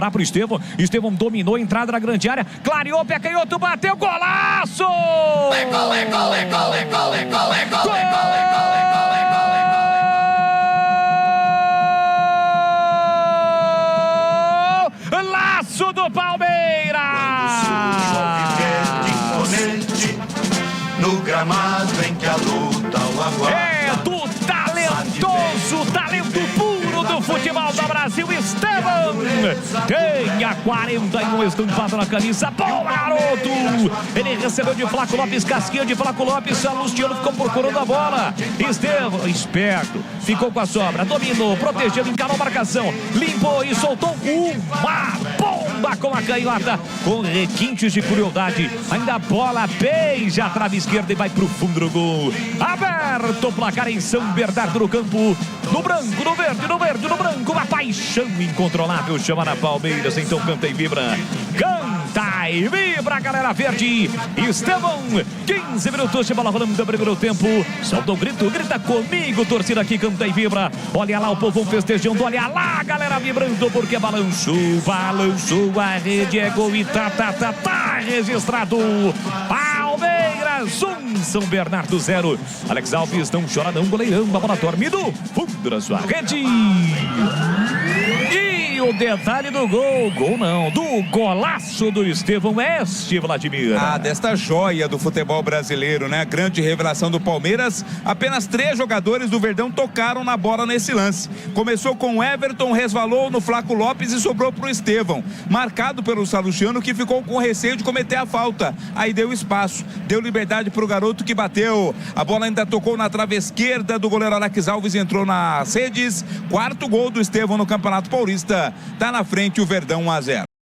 sobrar pro Estevão. Estevão dominou, entrada na grande área. Clareou, pé canhoto, bateu, golaço! Laço do Palmeiras! No gramado em que a luta o aguarda. É do talentoso, talento puro do futebol do Brasil, Estevão. Tem a 41 estampado na camisa. Boa, garoto! Ele recebeu de Flaco Lopes, casquinha de Flaco Lopes. Luciano ficou procurando a bola. Estevão, esperto, ficou com a sobra, dominou, protegeu, encarou a marcação, limpou e soltou uma bomba com a canhota, com requintes de crueldade. Ainda a bola beija a trave esquerda e vai pro fundo do gol. Aberto o placar em São Bernardo no campo. No branco, no verde, no verde, no branco. Uma paixão incontrolável chama na Palmeiras. Então canta e vibra. Canta e vibra, galera verde. Estevão, 15 minutos de bola rolando no primeiro tempo. Solta o grito, grita comigo, torcida aqui, canta e vibra. Olha lá o povão festejando, olha lá, galera vibrando, porque balançou, balançou a rede, é gol e tá registrado. Palmeiras 1, São Bernardo 0. Alex Alves não chora não, goleirão, a bola dorme do fundo da sua rede. E o detalhe do gol, gol não, do golaço do Estevão, Vladimir. Desta joia do futebol brasileiro, né? Grande revelação do Palmeiras. Apenas 3 jogadores do Verdão tocaram na bola nesse lance. Começou com o Everton, resvalou no Flaco Lopes e sobrou pro Estevão. Marcado pelo Luciano, que ficou com receio de cometer a falta. Aí deu espaço, deu liberdade pro garoto que bateu. A bola ainda tocou na trave esquerda do goleiro Alex Alves e entrou nas redes. 4º gol do Estevão no Campeonato Paulista. Tá na frente o Verdão 1-0.